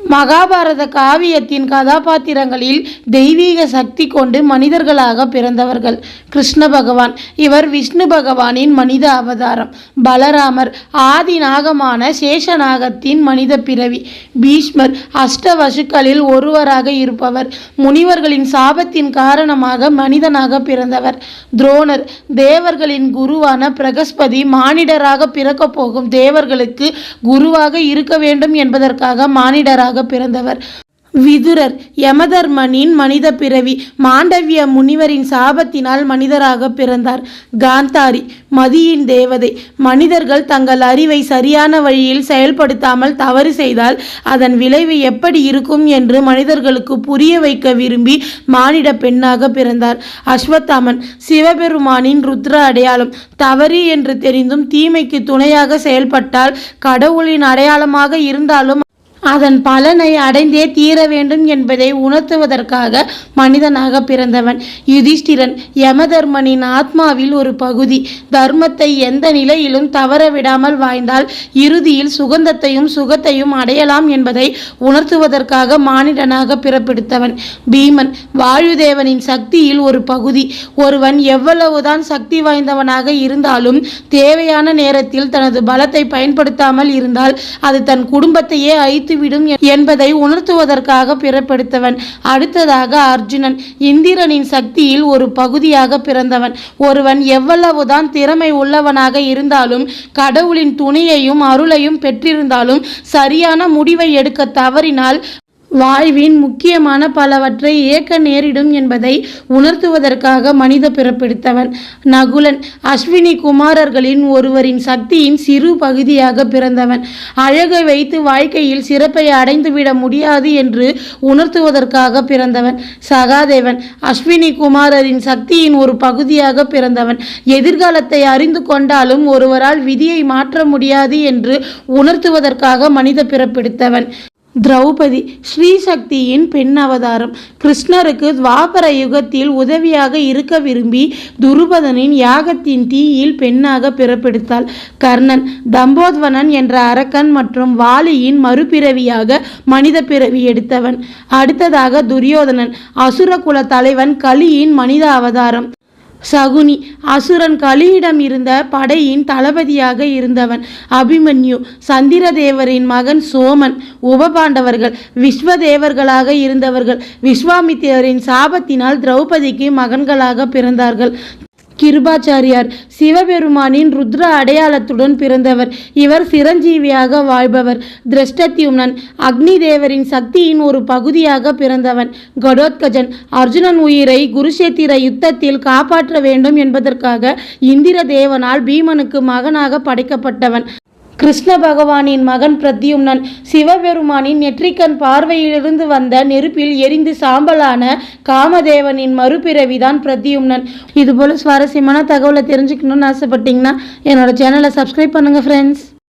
மகாபாரத காவியத்தின் கதாபாத்திரங்களில் தெய்வீக சக்தி கொண்டு மனிதர்களாக பிறந்தவர்கள். கிருஷ்ண பகவான், இவர் விஷ்ணு பகவானின் மனித அவதாரம். பலராமர், ஆதி நாகமான சேஷநாகத்தின் மனித பிறவி. பீஷ்மர், அஷ்டவசுக்களில் ஒருவராக இருப்பவர். முனிவர்களின் சாபத்தின் காரணமாக மனிதனாக பிறந்தவர். துரோணர், தேவர்களின் குருவான பிரகஸ்பதி மானிடராக பிறக்கப் போகும் தேவர்களுக்கு குருவாக இருக்க வேண்டும் என்பதற்காக மானிடராக பிறந்தவர். விதுரர், யமதர்மனின் மனித பிறவி. மாண்டவிய முனிவரின் சாபத்தினால் மனிதராக பிறந்தார். காந்தாரி, மதியின் தேவதை. மனிதர்கள் தங்கள் அறிவை சரியான வழியில் செயல்படுத்தாமல் தவறு செய்தால் அதன் விளைவு எப்படி இருக்கும் என்று மனிதர்களுக்கு புரிய வைக்க விரும்பி மானிட பெண்ணாக பிறந்தார். அஸ்வத்தாமன், சிவபெருமானின் ருத்ர அடையாளம். தவறு என்று தெரிந்தும் தீமைக்கு துணையாக செயல்பட்டால் கடவுளின் அடையாளமாக இருந்தாலும் அதன் பலனை அடைந்தே தீர வேண்டும் என்பதை உணர்த்துவதற்காக மனிதனாக பிறந்தவன். யுதிஷ்டிரன், யமதர்மனின் ஆத்மாவில் ஒரு பகுதி. தர்மத்தை எந்த நிலையிலும் தவறவிடாமல் வாழ்ந்தால் இறுதியில் சுகந்தத்தையும் சுகத்தையும் அடையலாம் என்பதை உணர்த்துவதற்காக மானிடனாக பிறப்பெடுத்தவன். பீமன், வாயுதேவனின் சக்தியில் ஒரு பகுதி. ஒருவன் எவ்வளவுதான் சக்தி வாய்ந்தவனாக இருந்தாலும் தேவையான நேரத்தில் தனது பலத்தை பயன்படுத்தாமல் இருந்தால் அது தன் குடும்பத்தையே விடும் என்பதை உணர்த்துவதற்காக பிறப்பெடுத்தவன். அடுத்ததாக அர்ஜுனன், இந்திரனின் சக்தியில் ஒரு பகுதியாக பிறந்தவன். ஒருவன் எவ்வளவுதான் திறமை உள்ளவனாக இருந்தாலும் கடவுளின் துணையையும் அருளையும் பெற்றிருந்தாலும் சரியான முடிவை எடுக்க தவறினால் வாழ்வின் முக்கியமான பலவற்றை இழக்க நேரிடும் என்பதை உணர்த்துவதற்காக மனித பிறப்பெடுத்தவன். நகுலன், அஸ்வினி குமாரர்களின் ஒருவரின் சக்தியின் சிறு பகுதியாக பிறந்தவன். அழகை வைத்து வாழ்க்கையில் சிறப்பை அடைந்துவிட முடியாது என்று உணர்த்துவதற்காக பிறந்தவன். சகாதேவன், அஸ்வினி குமாரரின் சக்தியின் ஒரு பகுதியாக பிறந்தவன். எதிர்காலத்தை அறிந்து கொண்டாலும் ஒருவரால் விதியை மாற்ற முடியாது என்று உணர்த்துவதற்காக மனித பிறப்பெடுத்தவன். திரௌபதி, ஸ்ரீசக்தியின் பெண் அவதாரம். கிருஷ்ணருக்கு துவாபர யுகத்தில் உதவியாக இருக்க விரும்பி துருபதனின் யாகத்தின் தீயில் பெண்ணாக பிறப்பெடுத்தாள். கர்ணன், தம்போத்வனன் என்ற அரக்கன் மற்றும் வாலியின் மறுபிறவியாக மனித பிறவி எடுத்தவன். அடுத்ததாக துரியோதனன், அசுரகுல தலைவன் கலியின் மனித அவதாரம். சகுனி, அசுரன் கலியிடம் இருந்த படையின் தளபதியாக இருந்தவன். அபிமன்யு, சந்திரதேவரின் மகன் சோமன். உபபாண்டவர்கள் விஸ்வதேவர்களாக இருந்தவர்கள். விஸ்வாமித்திரரின் சாபத்தினால் திரௌபதிக்கு மகன்களாக பிறந்தார்கள். கிருபாச்சாரியார், சிவபெருமானின் ருத்ர அடையாளத்துடன் பிறந்தவர். இவர் சிரஞ்சீவியாக வாழ்பவர். திருஷ்டத்யும்னன், அக்னி தேவரின் சக்தியின் ஒரு பகுதியாக பிறந்தவன். கடோத்கஜன், அர்ஜுனன் உயிரை குருஷேத்திர யுத்தத்தில் காப்பாற்ற வேண்டும் என்பதற்காக இந்திர தேவனால் பீமனுக்கு மகனாக படைக்கப்பட்டவன். கிருஷ்ண பகவானின் மகன் பிரத்யும்னன், சிவபெருமானின் நெற்றிக்கண் பார்வையிலிருந்து வந்த நெருப்பில் எரிந்து சாம்பலான காமதேவனின் மறுபிறவிதான் பிரத்யும்னன். இதுபோல் சுவாரஸ்யமான தகவலை தெரிஞ்சுக்கணும்னு ஆசைப்பட்டீங்கன்னா என்னோட சேனலை சப்ஸ்கிரைப் பண்ணுங்கள் ஃப்ரெண்ட்ஸ்.